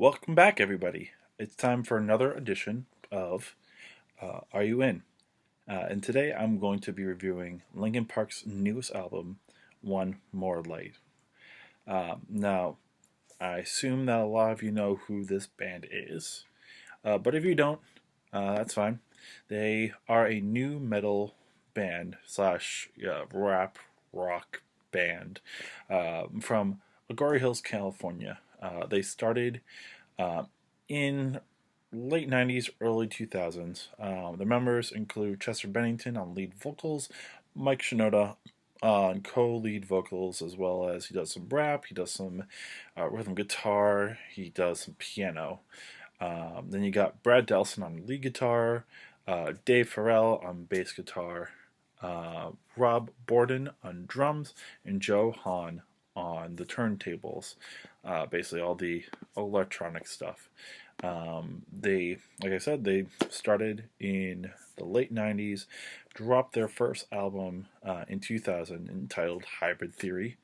Welcome back, everybody. It's time for another edition of Are You In? And today I'm going to be reviewing Linkin Park's newest album, One More Light. Now, I assume that a lot of you know who this band is, but if you don't, that's fine. They are a new metal band slash rap rock band from Agoura Hills, California. They started uh, in late 90s, early 2000s. The members include Chester Bennington on lead vocals, Mike Shinoda on co-lead vocals, as well as he does some rap, he does some rhythm guitar, he does some piano. Then you got Brad Delson on lead guitar, Dave Farrell on bass guitar, Rob Borden on drums, and Joe Hahn on the turntables. Basically, all the electronic stuff. Like I said, they started in the late 90s, dropped their first album in 2000 entitled Hybrid Theory,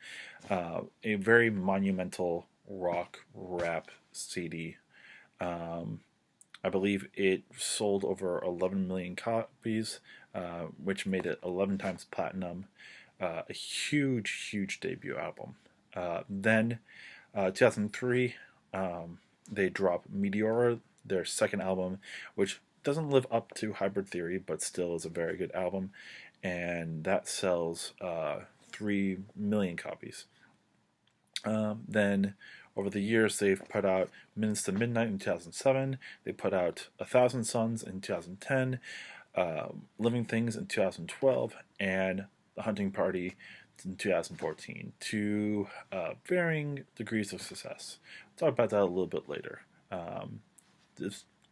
a very monumental rock rap CD. I believe it sold over 11 million copies, which made it 11 times platinum. A huge, huge debut album. Then, 2003, they dropped Meteora, their second album, which doesn't live up to Hybrid Theory, but still is a very good album, and that sells 3 million copies. Then over the years, they've put out Minutes to Midnight in 2007. They put out A Thousand Suns in 2010, Living Things in 2012, and The Hunting Party in 2014, to varying degrees of success. We'll talk about that a little bit later.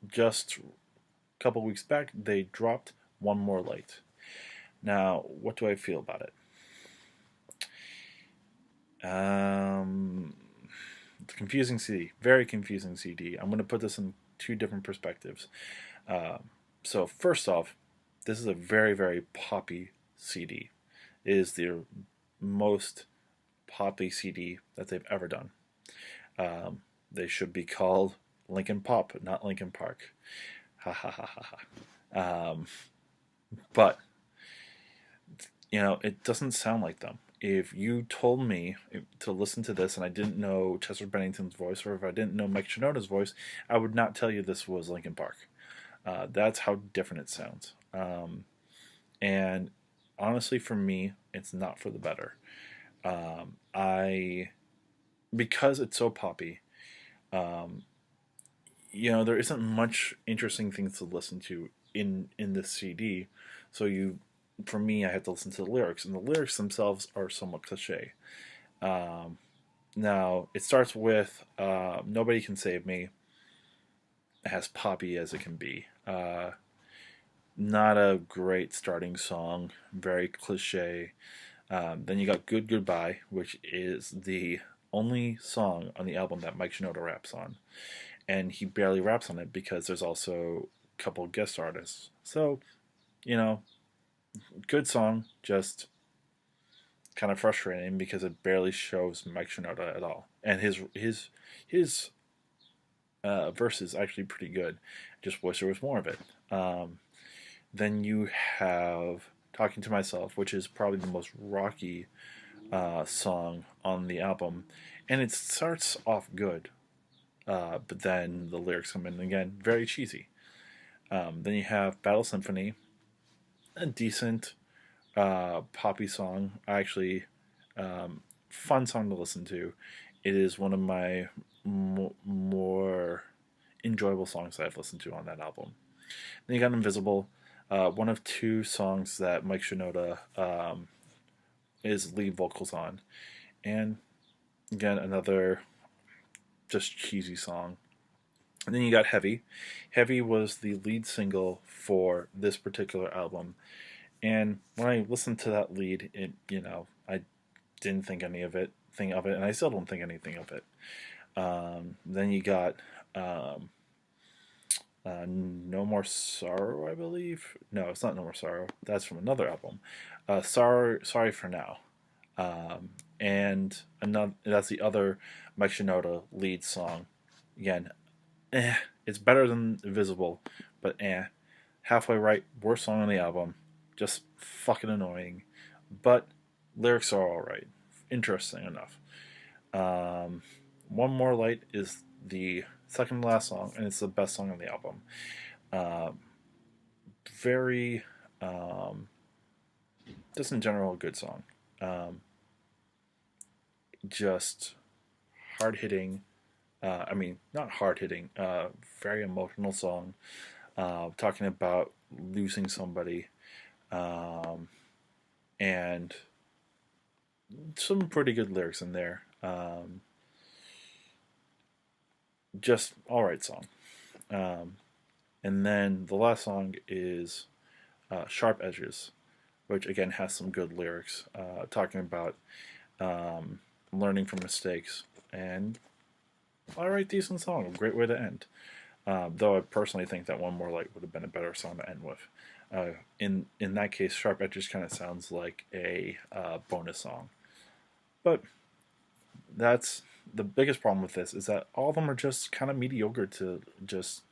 Just a couple weeks back, they dropped One More Light. Now, what do I feel about it? It's a confusing CD, very confusing CD. I'm going to put this in two different perspectives. So first off, this is a very, very poppy CD. It is the most poppy CD that they've ever done. They should be called Linkin Pop, not Linkin Park. Ha ha ha ha ha. But it doesn't sound like them. If you told me to listen to this and I didn't know Chester Bennington's voice, or if I didn't know Mike Shinoda's voice, I would not tell you this was Linkin Park. That's how different it sounds. And honestly, for me, it's not for the better. Because it's so poppy, there isn't much interesting things to listen to in this CD. So for me, I had to listen to the lyrics, and the lyrics themselves are somewhat cliche. Now, it starts with Nobody Can Save Me, as poppy as it can be. Not a great starting song, very cliche. Then you got Good Goodbye, which is the only song on the album that Mike Shinoda raps on. And he barely raps on it because there's also a couple guest artists. So, good song, just kind of frustrating because it barely shows Mike Shinoda at all. And his verse is actually pretty good. Just wish there was more of it. Then you have Talking to Myself, which is probably the most rocky song on the album. And it starts off good, but then the lyrics come in again, very cheesy. Then you have Battle Symphony, a decent poppy song. Actually, fun song to listen to. It is one of my more enjoyable songs that I've listened to on that album. Then you got Invisible, one of two songs that Mike Shinoda is lead vocals on. And again, another just cheesy song. And then you got Heavy. Heavy was the lead single for this particular album. And when I listened to that lead, I didn't think any of it, and I still don't think anything of it. Then you got No More Sorrow, I believe. No, it's not No More Sorrow. That's from another album. Sorry for Now. And that's the other Mike Shinoda lead song. Again, it's better than Invisible, but halfway right, worst song on the album, just fucking annoying, but lyrics are all right, interesting enough. Um, One More Light is the second to last song, and it's the best song on the album. Uh, Very, um, just in general, a good song. Um, just hard hitting. I mean, not hard hitting. Very emotional song. Talking about losing somebody, um, and some pretty good lyrics in there. Just all right song. Um, and then the last song is Sharp Edges, which again has some good lyrics, talking about um, learning from mistakes. And all right, decent song, a great way to end. Though I personally think that One More Light would have been a better song to end with. In that case, Sharp Edges kind of sounds like a bonus song. But that's the biggest problem with this is that all of them are just kind of mediocre to just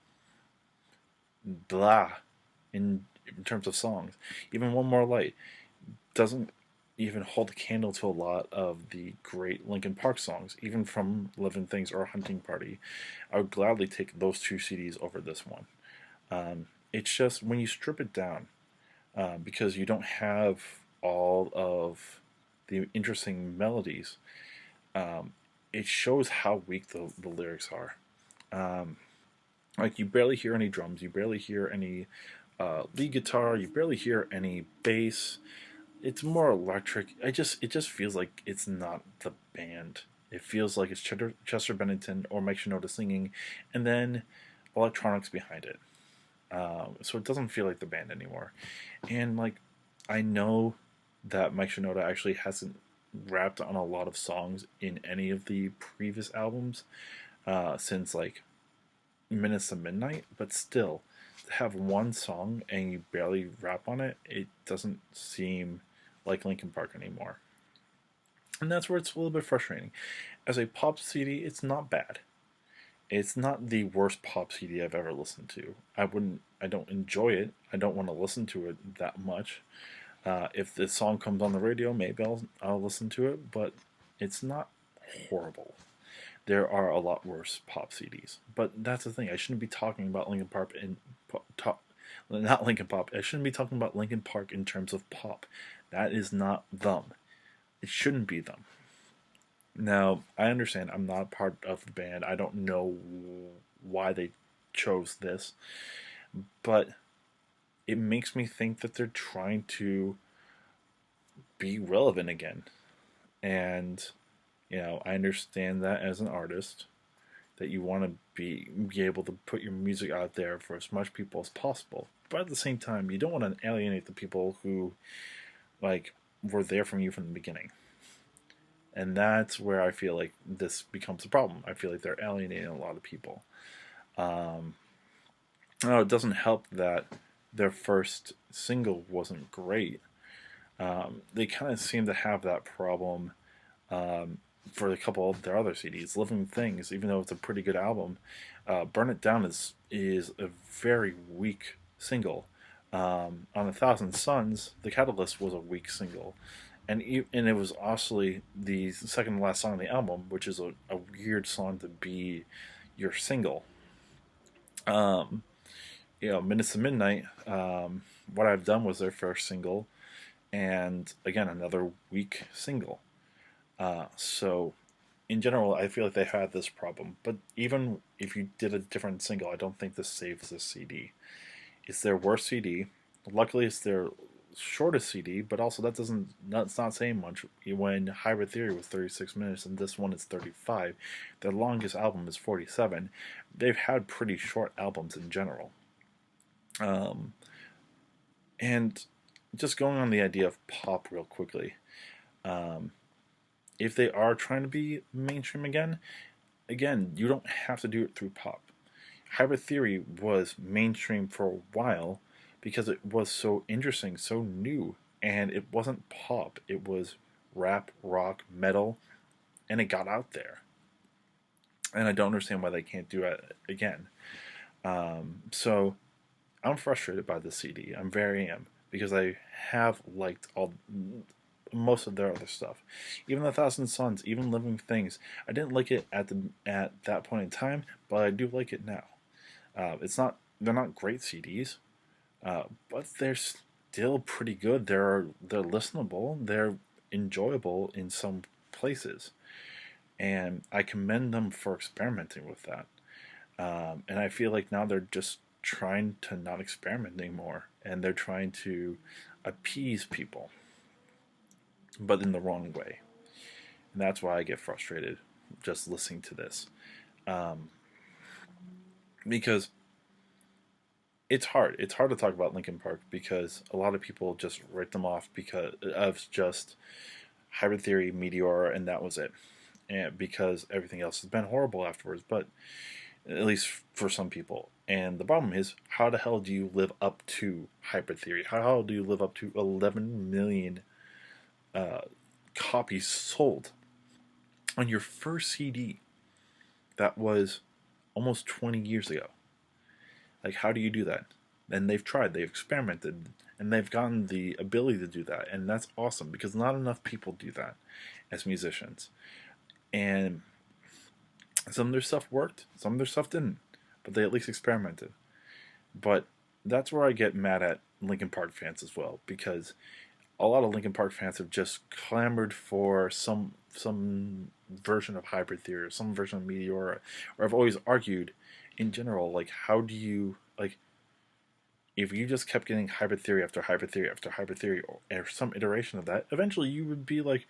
blah in terms of songs. Even One More Light doesn't even hold a candle to a lot of the great Linkin Park songs, even from Living Things or Hunting Party. I would gladly take those two CDs over this one. It's just when you strip it down, because you don't have all of the interesting melodies, it shows how weak the lyrics are. Like you barely hear any drums, you barely hear any lead guitar, you barely hear any bass. It's more electric. It just feels like it's not the band. It feels like it's Chester Bennington or Mike Shinoda singing, and then electronics behind it. So it doesn't feel like the band anymore. And like, I know that Mike Shinoda actually hasn't rapped on a lot of songs in any of the previous albums since like Minutes to Midnight, but still, to have one song and you barely rap on it, it doesn't seem like Linkin Park anymore. And that's where it's a little bit frustrating. As a pop CD, it's not bad. It's not the worst pop CD I've ever listened to. I don't enjoy it. I don't want to listen to it that much. If this song comes on the radio, maybe I'll listen to it, but it's not horrible. There are a lot worse pop CDs, but that's the thing. I shouldn't be talking about Linkin Park in not Linkin Pop. I shouldn't be talking about Linkin Park in terms of pop. That is not them. It shouldn't be them. Now, I understand I'm not part of the band. I don't know why they chose this, but it makes me think that they're trying to be relevant again. And, I understand that as an artist, that you want to be able to put your music out there for as much people as possible. But at the same time, you don't want to alienate the people who, like, were there from you from the beginning. And that's where I feel like this becomes a problem. I feel like they're alienating a lot of people. No, it doesn't help that their first single wasn't great. They kind of seem to have that problem for a couple of their other CDs. Living Things, even though it's a pretty good album, Burn It Down is a very weak single. On A Thousand Suns, The Catalyst was a weak single. And it was actually the second to last song on the album, which is a weird song to be your single. Um, Minutes to Midnight, What I've Done was their first single, and again, another weak single. So, in general, I feel like they had this problem. But even if you did a different single, I don't think this saves this CD. It's their worst CD. Luckily, it's their shortest CD, but also that's not saying much when Hybrid Theory was 36 minutes and this one is 35. Their longest album is 47. They've had pretty short albums in general. And just going on the idea of pop real quickly. If they are trying to be mainstream again, you don't have to do it through pop. Hybrid Theory was mainstream for a while because it was so interesting, so new, and it wasn't pop. It was rap, rock, metal, and it got out there. and I don't understand why they can't do it again. So I'm frustrated by the CD. I'm very am because I have liked all most of their other stuff, even the Thousand Suns, even Living Things. I didn't like it at that point in time, but I do like it now. It's not they're not great CDs, but they're still pretty good. They're listenable. They're enjoyable in some places, and I commend them for experimenting with that. And I feel like now they're just trying to not experiment anymore, and they're trying to appease people, but in the wrong way. And that's why I get frustrated just listening to this, um, because it's hard. It's hard to talk about Linkin Park because a lot of people just write them off because of just Hybrid Theory, Meteor, and that was it. And because everything else has been horrible afterwards, but at least for some people. And the problem is, how the hell do you live up to Hybrid Theory? How do you live up to 11 million uh, copies sold on your first CD that was almost 20 years ago? Like, how do you do that? And they've tried, they've experimented, and they've gotten the ability to do that. And that's awesome because not enough people do that as musicians. And some of their stuff worked, some of their stuff didn't, but they at least experimented. But that's where I get mad at Linkin Park fans as well, because a lot of Linkin Park fans have just clamored for some version of Hybrid Theory or some version of Meteor, or I've always argued in general, like, how do you, like, if you just kept getting Hybrid Theory after Hybrid Theory after Hybrid Theory, or some iteration of that, eventually you would be like,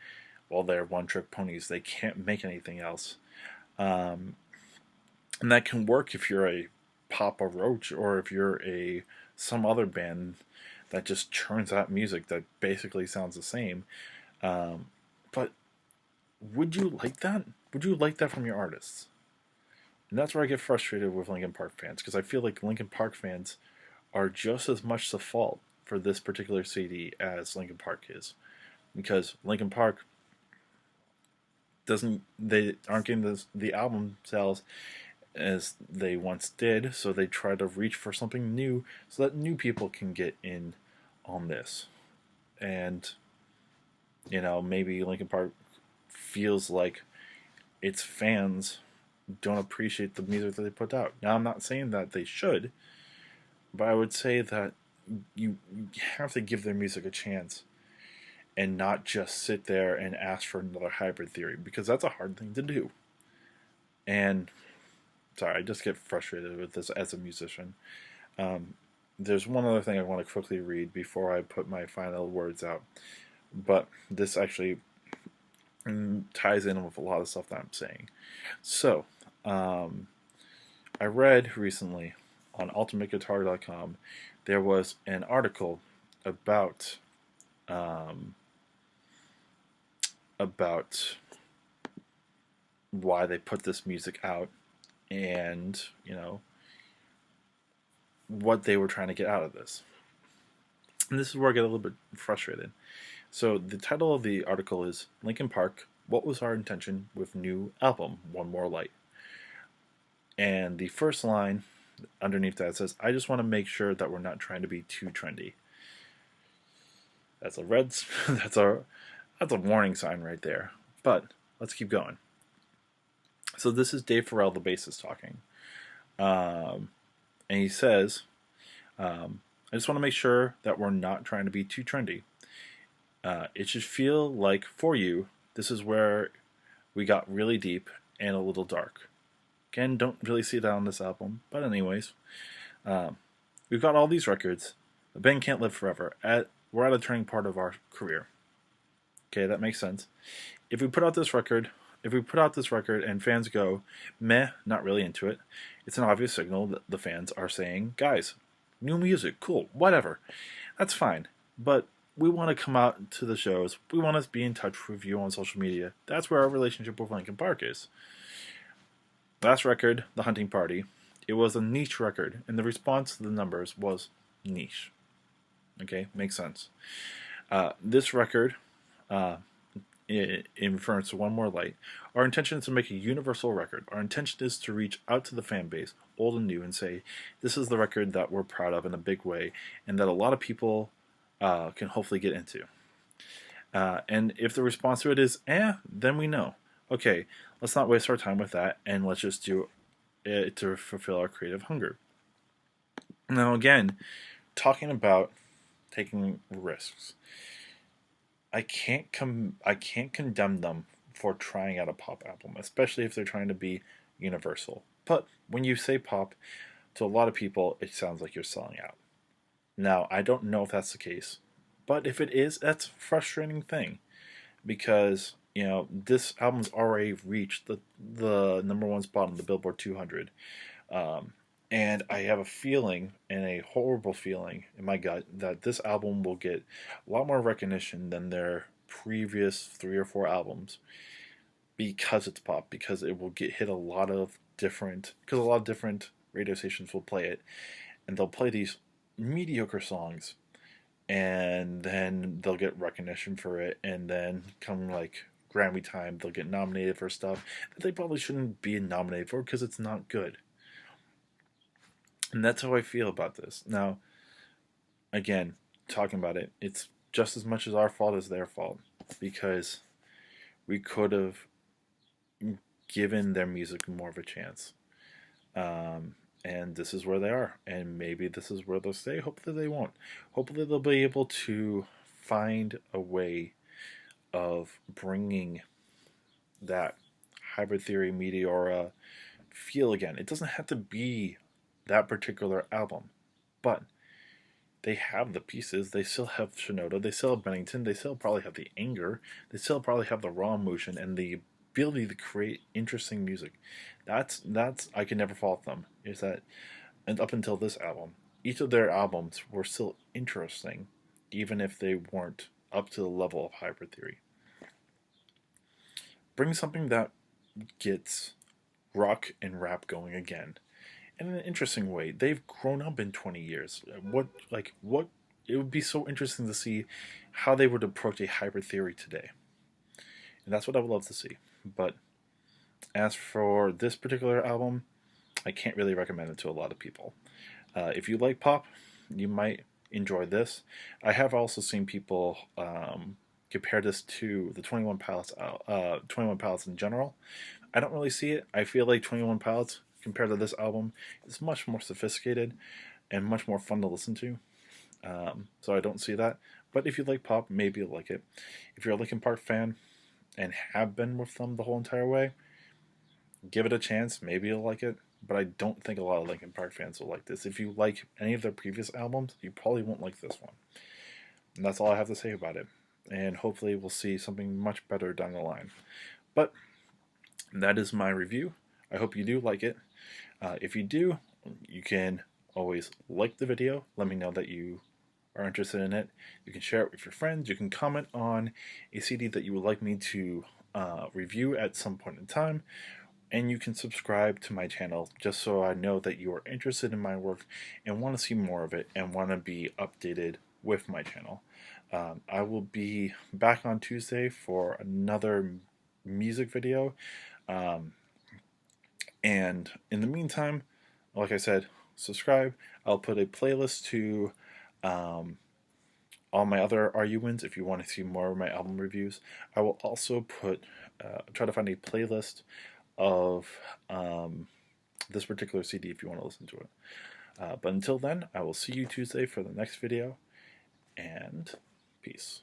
well, they're one-trick ponies, they can't make anything else. Um, and that can work if you're a Papa Roach, or if you're a some other band that just churns out music that basically sounds the same. Um, but would you like that? Would you like that from your artists? And that's where I get frustrated with Linkin Park fans, because I feel like Linkin Park fans are just as much the fault for this particular CD as Linkin Park is, because Linkin Park doesn't they aren't getting the album sales as they once did, so they try to reach for something new so that new people can get in on this. And maybe Linkin Park feels like its fans don't appreciate the music that they put out. Now, I'm not saying that they should, but I would say that you have to give their music a chance and not just sit there and ask for another Hybrid Theory, because that's a hard thing to do. And sorry, I just get frustrated with this as a musician. There's one other thing I want to quickly read before I put my final words out, but this actually ties in with a lot of stuff that I'm saying. So, I read recently on ultimateguitar.com there was an article about about why they put this music out, and what they were trying to get out of this. And this is where I get a little bit frustrated. So the title of the article is Linkin Park, What Was Our Intention with New Album, One More Light? And the first line underneath that says, I just want to make sure that we're not trying to be too trendy. That's a red that's a warning sign right there. But let's keep going. So this is Dave Farrell, the bassist, talking. And he says, I just want to make sure that we're not trying to be too trendy. It should feel like, for you, this is where we got really deep and a little dark. Again, don't really see that on this album, but anyways, we've got all these records. The band can't live forever. We're at a turning part of our career. Okay, that makes sense. If we put out this record and fans go, meh, not really into it, it's an obvious signal that the fans are saying, guys, new music, cool, whatever. That's fine. But we want to come out to the shows. We want to be in touch with you on social media. That's where our relationship with Linkin Park is. Last record, The Hunting Party, it was a niche record, and the response to the numbers was niche. Okay, makes sense. This record, in reference to One More Light, our intention is to make a universal record. Our intention is to reach out to the fan base, old and new, and say, this is the record that we're proud of in a big way, and that a lot of people can hopefully get into. And if the response to it is, then we know. Okay, let's not waste our time with that, and let's just do it to fulfill our creative hunger. Now, again, talking about taking risks. I can't condemn them for trying out a pop album, especially if they're trying to be universal. But when you say pop, to a lot of people, it sounds like you're selling out. Now, I don't know if that's the case, but if it is, that's a frustrating thing because this album's already reached the number one spot on the Billboard 200. And I have a feeling, and a horrible feeling in my gut, that this album will get a lot more recognition than their previous 3 or 4 albums because it's pop, because it will hit a lot of different radio stations will play it, and they'll play these mediocre songs, and then they'll get recognition for it, and then come like Grammy time, they'll get nominated for stuff that they probably shouldn't be nominated for because it's not good. And that's how I feel about this. Now, again, talking about it, it's just as much as our fault as their fault because we could have given their music more of a chance. And this is where they are. And maybe this is where they'll stay. Hopefully they won't. Hopefully they'll be able to find a way of bringing that Hybrid Theory Meteora feel again. It doesn't have to be that particular album, but they have the pieces. They still have Shinoda, they still have Bennington, they still probably have the anger, they still probably have the raw emotion and the ability to create interesting music. That's I can never fault them. Is that, and up until this album, each of their albums were still interesting, even if they weren't up to the level of Hybrid Theory. Bring something that gets rock and rap going again in an interesting way. They've grown up in 20 years. What it would be so interesting to see how they would approach a Hybrid Theory today. And that's what I would love to see. But as for this particular album, I can't really recommend it to a lot of people. If you like pop, you might enjoy this. I have also seen people compare this to the 21 Pilots, 21 Pilots in general. I don't really see it. I feel like 21 Pilots, compared to this album, is much more sophisticated and much more fun to listen to. So I don't see that. But if you like pop, maybe you'll like it. If you're a Linkin Park fan and have been with them the whole entire way, give it a chance. Maybe you'll like it. But I don't think a lot of Linkin Park fans will like this. If you like any of their previous albums, you probably won't like this one. And that's all I have to say about it. And hopefully we'll see something much better down the line. But that is my review. I hope you do like it. If you do, you can always like the video. Let me know that you are interested in it. You can share it with your friends. You can comment on a CD that you would like me to review at some point in time. And you can subscribe to my channel just so I know that you are interested in my work and want to see more of it and want to be updated with my channel. I will be back on Tuesday for another music video. And in the meantime, like I said, subscribe. I'll put a playlist to all my other RU wins if you want to see more of my album reviews. I will also try to find a playlist of this particular CD if you want to listen to it. But until then, I will see you Tuesday for the next video, and peace.